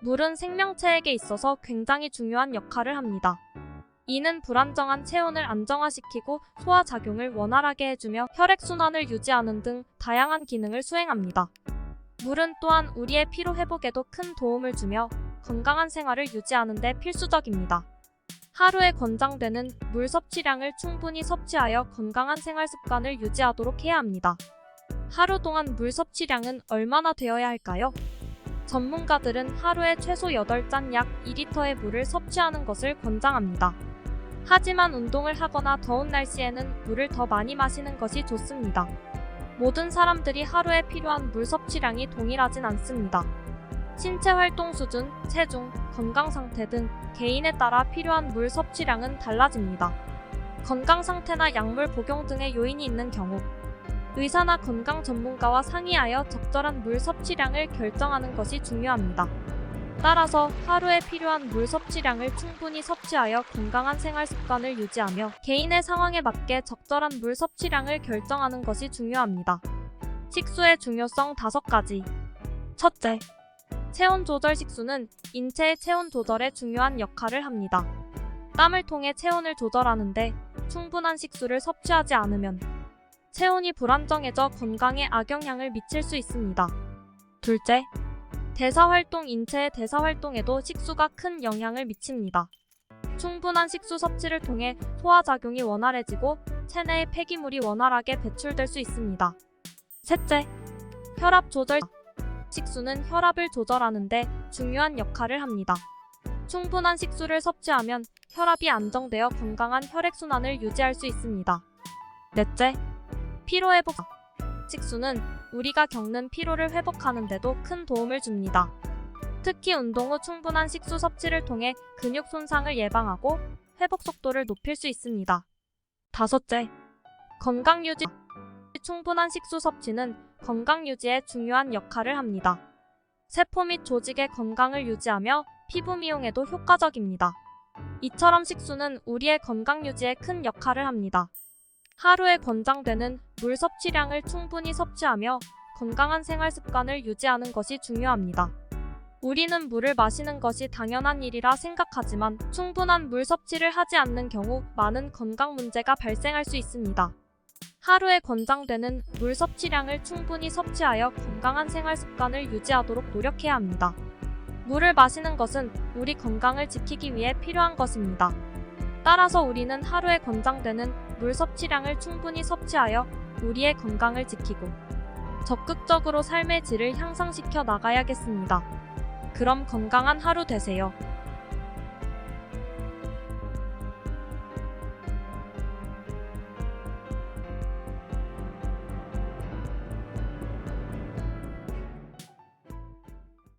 물은 생명체에게 있어서 굉장히 중요한 역할을 합니다. 이는 불안정한 체온을 안정화시키고 소화작용을 원활하게 해주며 혈액순환을 유지하는 등 다양한 기능을 수행합니다. 물은 또한 우리의 피로회복에도 큰 도움을 주며 건강한 생활을 유지하는 데 필수적입니다. 하루에 권장되는 물 섭취량을 충분히 섭취하여 건강한 생활 습관을 유지하도록 해야 합니다. 하루 동안 물 섭취량은 얼마나 되어야 할까요? 전문가들은 하루에 최소 8잔 약 2리터의 물을 섭취하는 것을 권장합니다. 하지만 운동을 하거나 더운 날씨에는 물을 더 많이 마시는 것이 좋습니다. 모든 사람들이 하루에 필요한 물 섭취량이 동일하진 않습니다. 신체 활동 수준, 체중, 건강 상태 등 개인에 따라 필요한 물 섭취량은 달라집니다. 건강 상태나 약물 복용 등의 요인이 있는 경우 의사나 건강 전문가와 상의하여 적절한 물 섭취량을 결정하는 것이 중요합니다. 따라서 하루에 필요한 물 섭취량을 충분히 섭취하여 건강한 생활 습관을 유지하며 개인의 상황에 맞게 적절한 물 섭취량을 결정하는 것이 중요합니다. 식수의 중요성 5가지. 첫째, 체온 조절. 식수는 인체의 체온 조절에 중요한 역할을 합니다. 땀을 통해 체온을 조절하는데 충분한 식수를 섭취하지 않으면 체온이 불안정해져 건강에 악영향을 미칠 수 있습니다. 둘째, 대사활동. 인체의 대사활동에도 식수가 큰 영향을 미칩니다. 충분한 식수 섭취를 통해 소화작용이 원활해지고 체내의 폐기물이 원활하게 배출될 수 있습니다. 셋째, 혈압 조절. 식수는 혈압을 조절하는 데 중요한 역할을 합니다. 충분한 식수를 섭취하면 혈압이 안정되어 건강한 혈액순환을 유지할 수 있습니다. 넷째, 피로회복. 식수는 우리가 겪는 피로를 회복하는 데도 큰 도움을 줍니다. 특히 운동 후 충분한 식수 섭취를 통해 근육 손상을 예방하고 회복 속도를 높일 수 있습니다. 다섯째, 건강 유지. 충분한 식수 섭취는 건강 유지에 중요한 역할을 합니다. 세포 및 조직의 건강을 유지하며 피부 미용에도 효과적입니다. 이처럼 식수는 우리의 건강 유지에 큰 역할을 합니다. 하루에 권장되는 물 섭취량을 충분히 섭취하며 건강한 생활 습관을 유지하는 것이 중요합니다. 우리는 물을 마시는 것이 당연한 일이라 생각하지만 충분한 물 섭취를 하지 않는 경우 많은 건강 문제가 발생할 수 있습니다. 하루에 권장되는 물 섭취량을 충분히 섭취하여 건강한 생활 습관을 유지하도록 노력해야 합니다. 물을 마시는 것은 우리 건강을 지키기 위해 필요한 것입니다. 따라서 우리는 하루에 권장되는 물 섭취량을 충분히 섭취하여 우리의 건강을 지키고 적극적으로 삶의 질을 향상시켜 나가야겠습니다. 그럼 건강한 하루 되세요.